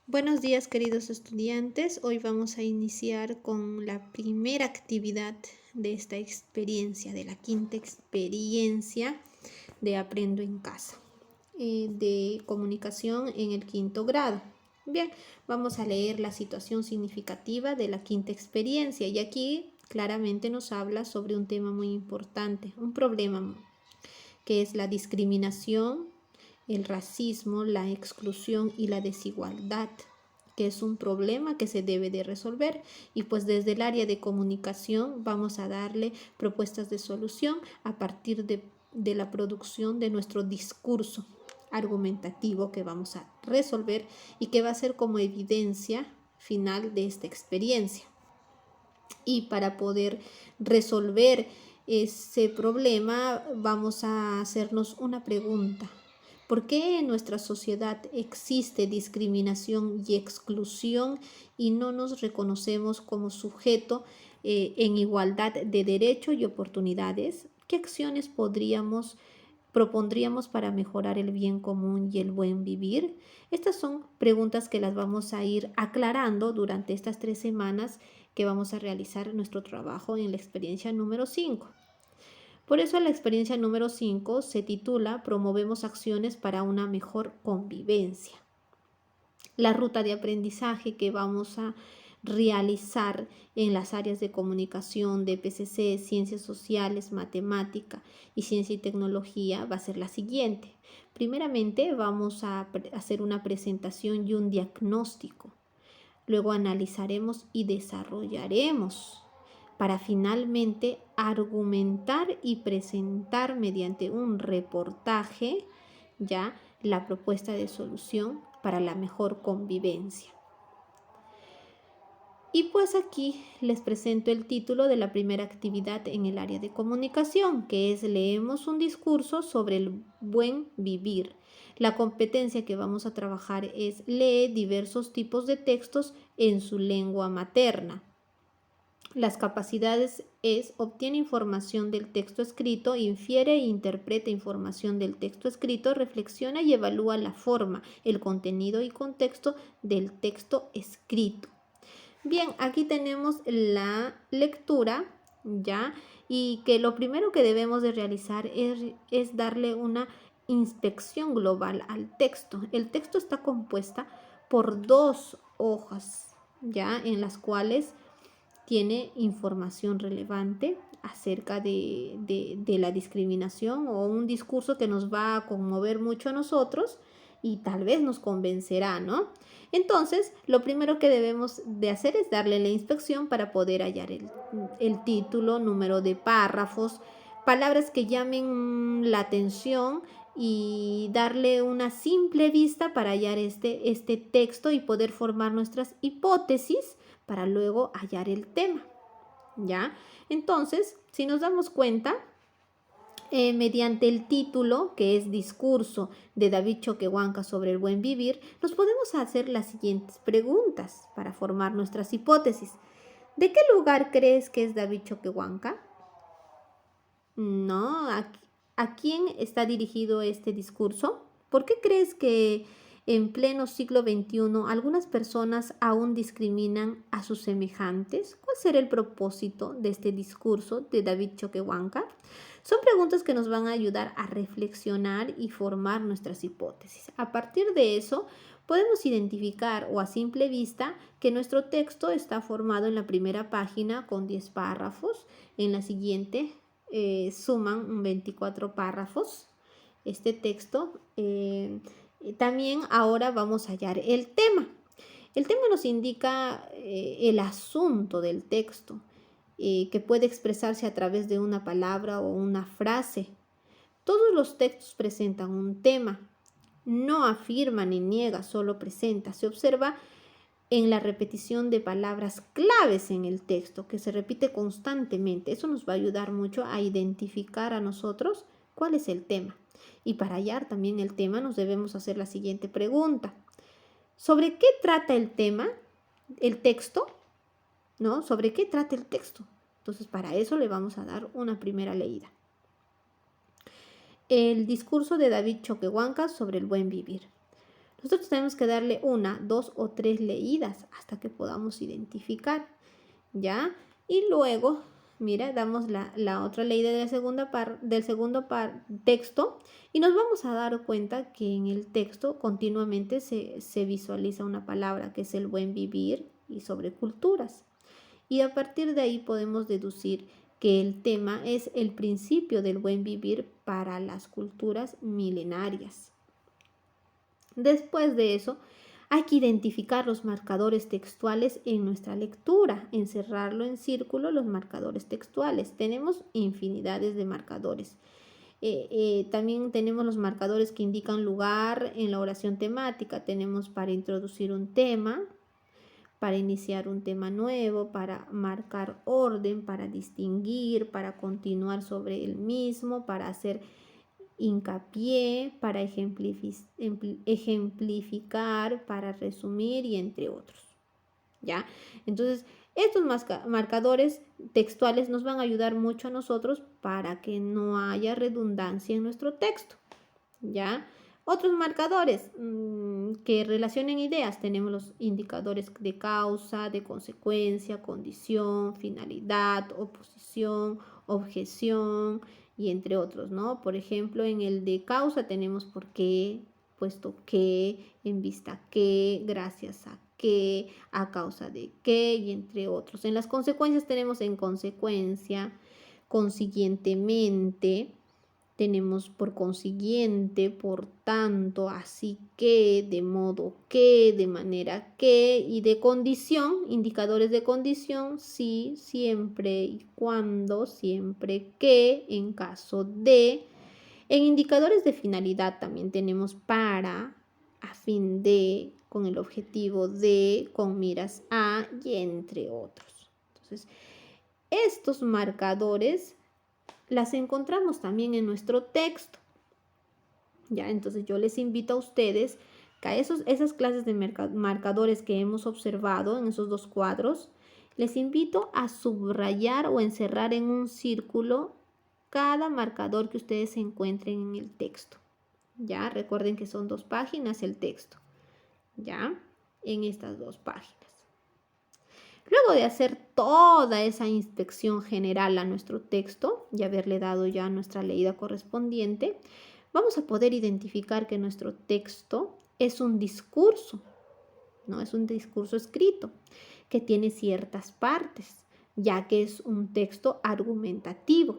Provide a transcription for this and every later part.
Buenos días, queridos estudiantes. Hoy vamos a iniciar con la primera actividad de esta experiencia, de la quinta experiencia de Aprendo en Casa, de comunicación en el quinto grado. Bien, vamos a leer la situación significativa de la quinta experiencia y aquí claramente nos habla sobre un tema muy importante, un problema que es la discriminación, el racismo, la exclusión y la desigualdad, que es un problema que se debe de resolver. Y pues desde el área de comunicación vamos a darle propuestas de solución a partir de la producción de nuestro discurso argumentativo que vamos a resolver y que va a ser como evidencia final de esta experiencia. Y para poder resolver ese problema vamos a hacernos una pregunta. ¿Por qué en nuestra sociedad existe discriminación y exclusión y no nos reconocemos como sujeto en igualdad de derechos y oportunidades? ¿Qué acciones propondríamos para mejorar el bien común y el buen vivir? Estas son preguntas que las vamos a ir aclarando durante estas 3 semanas que vamos a realizar nuestro trabajo en la experiencia número 5. Por eso la experiencia número 5 se titula Promovemos acciones para una mejor convivencia. La ruta de aprendizaje que vamos a realizar en las áreas de comunicación, de PCC, ciencias sociales, matemática y ciencia y tecnología va a ser la siguiente. Primeramente vamos a hacer una presentación y un diagnóstico. Luego analizaremos y desarrollaremos para finalmente argumentar y presentar mediante un reportaje ya la propuesta de solución para la mejor convivencia. Y pues aquí les presento el título de la primera actividad en el área de comunicación, que es leemos un discurso sobre el buen vivir. La competencia que vamos a trabajar es lee diversos tipos de textos en su lengua materna. Las capacidades es obtiene información del texto escrito, infiere e interpreta información del texto escrito, reflexiona y evalúa la forma, el contenido y contexto del texto escrito. Bien, aquí tenemos la lectura, ¿ya? Y que lo primero que debemos de realizar es darle una inspección global al texto. El texto está compuesta por 2 hojas, ¿ya? En las cuales tiene información relevante acerca de la discriminación o un discurso que nos va a conmover mucho a nosotros y tal vez nos convencerá, ¿no? Entonces, lo primero que debemos de hacer es darle la inspección para poder hallar el título, número de párrafos, palabras que llamen la atención y darle una simple vista para hallar este texto y poder formar nuestras hipótesis para luego hallar el tema, ¿ya? Entonces, si nos damos cuenta, mediante el título, que es Discurso de David Choquehuanca sobre el buen vivir, nos podemos hacer las siguientes preguntas para formar nuestras hipótesis. ¿De qué lugar crees que es David Choquehuanca? No, ¿a quién está dirigido este discurso? ¿Por qué crees que en pleno siglo XXI algunas personas aún discriminan a sus semejantes? ¿Cuál será el propósito de este discurso de David Choquehuanca? Son preguntas que nos van a ayudar a reflexionar y formar nuestras hipótesis. A partir de eso, podemos identificar o a simple vista que nuestro texto está formado en la primera página con 10 párrafos, en la siguiente suman 24 párrafos este texto. También ahora vamos a hallar el tema. El tema nos indica el asunto del texto, que puede expresarse a través de una palabra o una frase. Todos los textos presentan un tema. No afirma ni niega, solo presenta. Se observa en la repetición de palabras claves en el texto, que se repite constantemente. Eso nos va a ayudar mucho a identificar a nosotros cuál es el tema. Y para hallar también el tema nos debemos hacer la siguiente pregunta. ¿Sobre qué trata el tema, el texto? ¿No? ¿Sobre qué trata el texto? Entonces, para eso le vamos a dar una primera leída. El discurso de David Choquehuanca sobre el buen vivir. Nosotros tenemos que darle 1, 2 o 3 leídas hasta que podamos identificar, ¿ya? Y luego, mira, damos la otra leída del segundo texto y nos vamos a dar cuenta que en el texto continuamente se visualiza una palabra que es el buen vivir y sobre culturas. Y a partir de ahí podemos deducir que el tema es el principio del buen vivir para las culturas milenarias. Después de eso, hay que identificar los marcadores textuales en nuestra lectura, encerrarlo en círculo los marcadores textuales. Tenemos infinidades de marcadores. También tenemos los marcadores que indican lugar en la oración temática. Tenemos para introducir un tema, para iniciar un tema nuevo, para marcar orden, para distinguir, para continuar sobre el mismo, para hacer hincapié, para ejemplificar, para resumir y entre otros. ¿Ya? Entonces, estos marcadores textuales nos van a ayudar mucho a nosotros para que no haya redundancia en nuestro texto. ¿Ya? Otros marcadores que relacionen ideas, tenemos los indicadores de causa, de consecuencia, condición, finalidad, oposición, objeción y entre otros, ¿no? Por ejemplo, en el de causa tenemos por qué, puesto que, en vista que, gracias a qué, a causa de qué y entre otros. En las consecuencias tenemos en consecuencia, consiguientemente, tenemos por consiguiente, por tanto, así que, de modo que, de manera que, y de condición, indicadores de condición, sí, siempre y cuando, siempre que, en caso de. En indicadores de finalidad también tenemos para, a fin de, con el objetivo de, con miras a, y entre otros. Entonces, estos marcadores las encontramos también en nuestro texto. Ya, entonces yo les invito a ustedes que a esas clases de marcadores que hemos observado en esos 2 cuadros, les invito a subrayar o encerrar en un círculo cada marcador que ustedes encuentren en el texto. Ya, recuerden que son 2 páginas el texto. Ya, en estas 2 páginas. Luego de hacer toda esa inspección general a nuestro texto y haberle dado ya nuestra leída correspondiente, vamos a poder identificar que nuestro texto es un discurso, ¿no? Es un discurso escrito que tiene ciertas partes, ya que es un texto argumentativo.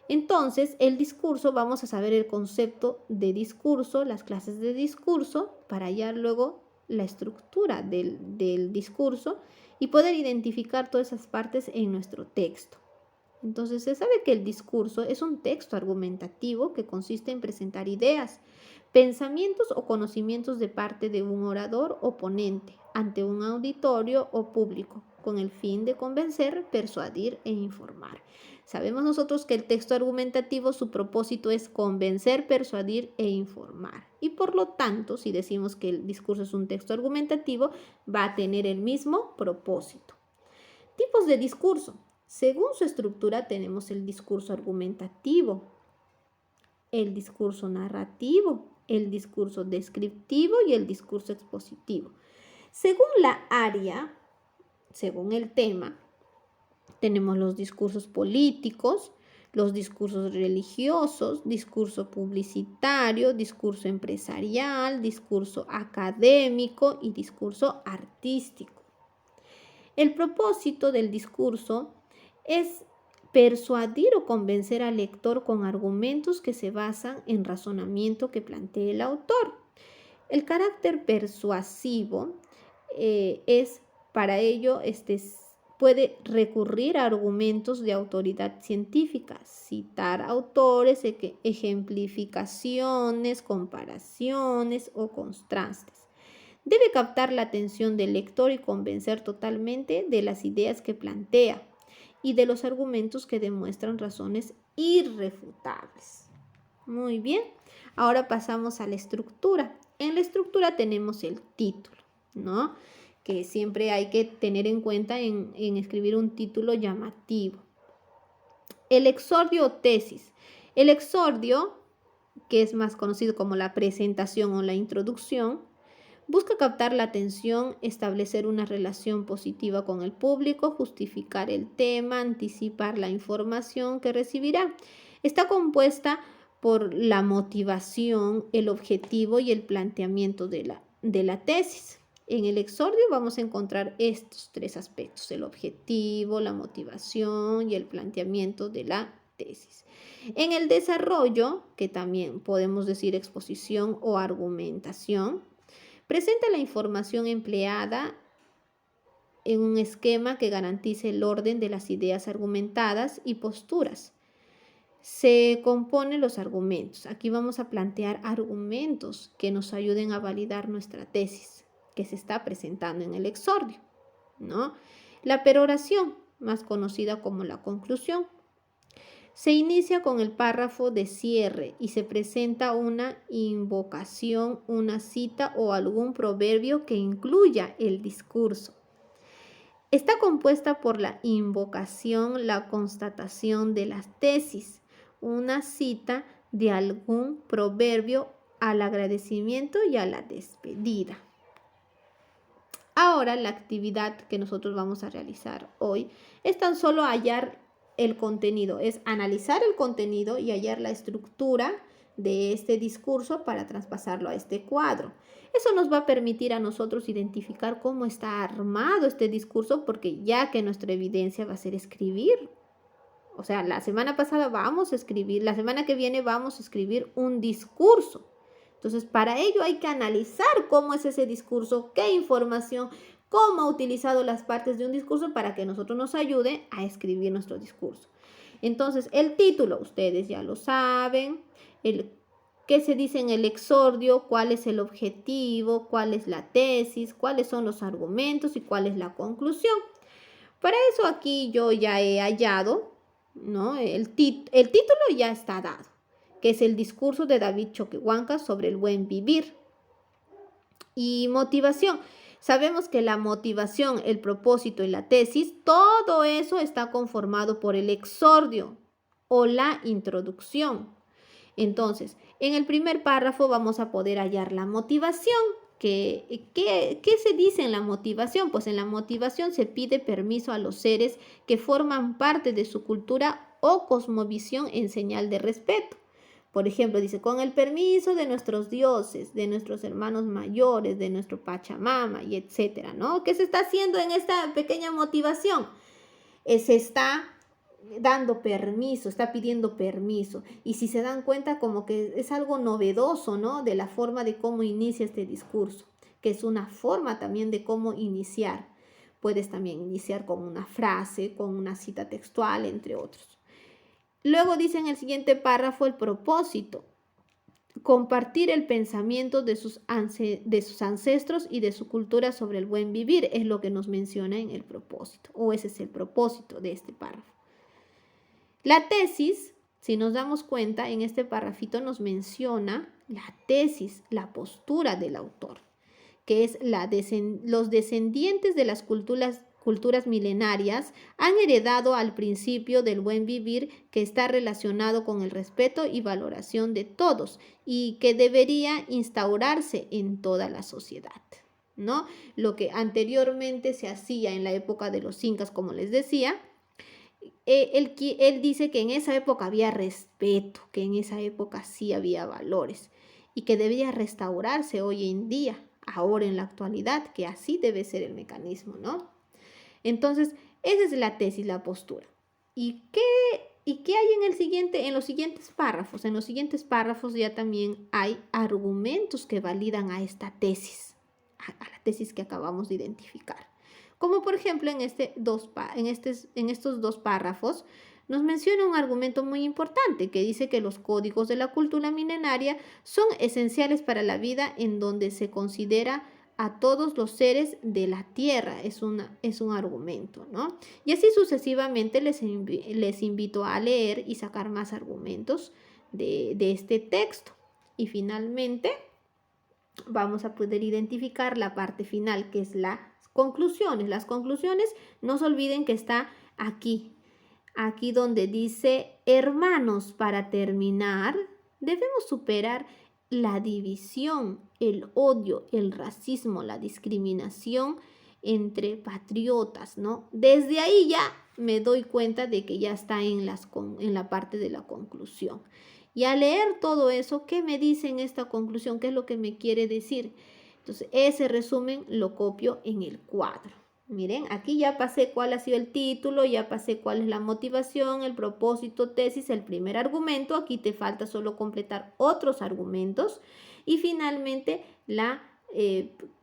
Entonces, el discurso, vamos a saber el concepto de discurso, las clases de discurso, para hallar luego la estructura del discurso y poder identificar todas esas partes en nuestro texto. Entonces, se sabe que el discurso es un texto argumentativo que consiste en presentar ideas, pensamientos o conocimientos de parte de un orador o ponente ante un auditorio o público, con el fin de convencer, persuadir e informar. Sabemos nosotros que el texto argumentativo, su propósito es convencer, persuadir e informar. Y por lo tanto, si decimos que el discurso es un texto argumentativo, va a tener el mismo propósito. Tipos de discurso. Según su estructura tenemos el discurso argumentativo, el discurso narrativo, el discurso descriptivo y el discurso expositivo. Según la área, según el tema, tenemos los discursos políticos, los discursos religiosos, discurso publicitario, discurso empresarial, discurso académico y discurso artístico. El propósito del discurso es persuadir o convencer al lector con argumentos que se basan en razonamiento que plantee el autor. El carácter persuasivo es para ello puede recurrir a argumentos de autoridad científica, citar autores, ejemplificaciones, comparaciones o contrastes. Debe captar la atención del lector y convencer totalmente de las ideas que plantea y de los argumentos que demuestran razones irrefutables. Muy bien, ahora pasamos a la estructura. En la estructura tenemos el título, ¿no? Que siempre hay que tener en cuenta en escribir un título llamativo. El exordio o tesis. El exordio, que es más conocido como la presentación o la introducción, Busca captar la atención, establecer una relación positiva con el público, justificar el tema, anticipar la información que recibirá. Está compuesta por la motivación, el objetivo y el planteamiento de la tesis. En el exordio vamos a encontrar estos tres aspectos: el objetivo, la motivación y el planteamiento de la tesis. En el desarrollo, que también podemos decir exposición o argumentación, presenta la información empleada en un esquema que garantice el orden de las ideas argumentadas y posturas. Se componen los argumentos. Aquí vamos a plantear argumentos que nos ayuden a validar nuestra tesis que se está presentando en el exordio, ¿no? La peroración, más conocida como la conclusión, se inicia con el párrafo de cierre y se presenta una invocación, una cita o algún proverbio que incluya el discurso. Está compuesta por la invocación, la constatación de las tesis, una cita de algún proverbio al agradecimiento y a la despedida. Ahora la actividad que nosotros vamos a realizar hoy es tan solo hallar el contenido, es analizar el contenido y hallar la estructura de este discurso para traspasarlo a este cuadro. Eso nos va a permitir a nosotros identificar cómo está armado este discurso, porque ya que nuestra evidencia va a ser escribir. O sea, la semana pasada vamos a escribir, la semana que viene vamos a escribir un discurso. Entonces, para ello hay que analizar cómo es ese discurso, qué información, cómo ha utilizado las partes de un discurso para que nosotros nos ayude a escribir nuestro discurso. Entonces, el título, ustedes ya lo saben, qué se dice en el exordio, cuál es el objetivo, cuál es la tesis, cuáles son los argumentos y cuál es la conclusión. Para eso aquí yo ya he hallado, ¿no? El título ya está dado, que es el discurso de David Choquehuanca sobre el buen vivir. Y motivación. Sabemos que la motivación, el propósito y la tesis, todo eso está conformado por el exordio o la introducción. Entonces, en el primer párrafo vamos a poder hallar la motivación. ¿Qué se dice en la motivación? Pues en la motivación se pide permiso a los seres que forman parte de su cultura o cosmovisión en señal de respeto. Por ejemplo, dice, con el permiso de nuestros dioses, de nuestros hermanos mayores, de nuestro Pachamama, y etcétera, ¿no? ¿Qué se está haciendo en esta pequeña motivación? Se está dando permiso, está pidiendo permiso. Y si se dan cuenta, como que es algo novedoso, ¿no? De la forma de cómo inicia este discurso, que es una forma también de cómo iniciar. Puedes también iniciar con una frase, con una cita textual, entre otros. Luego dice en el siguiente párrafo el propósito: compartir el pensamiento de sus ancestros y de su cultura sobre el buen vivir, es lo que nos menciona en el propósito, o ese es el propósito de este párrafo. La tesis, si nos damos cuenta, en este párrafito nos menciona la tesis, la postura del autor, que es los descendientes de las culturas milenarias han heredado al principio del buen vivir, que está relacionado con el respeto y valoración de todos y que debería instaurarse en toda la sociedad, ¿no? Lo que anteriormente se hacía en la época de los incas, como les decía, él dice que en esa época había respeto, que en esa época sí había valores y que debía restaurarse hoy en día, ahora en la actualidad, que así debe ser el mecanismo, ¿no? Entonces, esa es la tesis, la postura. ¿Y qué hay en los siguientes párrafos? En los siguientes párrafos ya también hay argumentos que validan a esta tesis, a la tesis que acabamos de identificar. Como por ejemplo en estos dos párrafos nos menciona un argumento muy importante que dice que los códigos de la cultura milenaria son esenciales para la vida, en donde se considera a todos los seres de la tierra. Es un argumento, ¿no? Y así sucesivamente les invito a leer y sacar más argumentos de este texto. Y finalmente vamos a poder identificar la parte final, que es las conclusiones. Las conclusiones, no se olviden que está aquí donde dice: hermanos, para terminar, debemos superar la división el odio, el racismo, la discriminación entre patriotas, ¿no? Desde ahí ya me doy cuenta de que ya está en la parte de la conclusión. Y al leer todo eso, ¿qué me dice en esta conclusión? ¿Qué es lo que me quiere decir? Entonces, ese resumen lo copio en el cuadro. Miren, aquí ya pasé cuál ha sido el título, ya pasé cuál es la motivación, el propósito, tesis, el primer argumento. Aquí te falta solo completar otros argumentos. Y finalmente la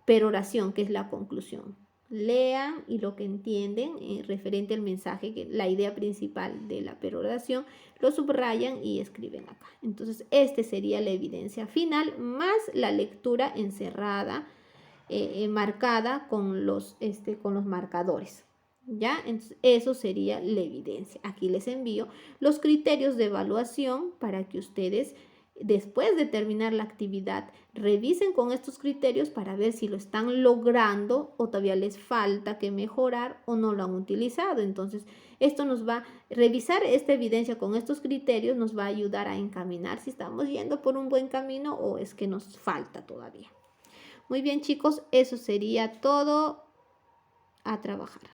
peroración, que es la conclusión. Lean y lo que entienden referente al mensaje, que la idea principal de la peroración, lo subrayan y escriben acá. Entonces, esta sería la evidencia final, más la lectura encerrada, marcada con los marcadores. ¿Ya? Entonces, eso sería la evidencia. Aquí les envío los criterios de evaluación para que ustedes, después de terminar la actividad, revisen con estos criterios para ver si lo están logrando o todavía les falta que mejorar o no lo han utilizado. Entonces, esto nos va a revisar esta evidencia con estos criterios, nos va a ayudar a encaminar si estamos yendo por un buen camino o es que nos falta todavía. Muy bien, chicos, eso sería todo. A trabajar.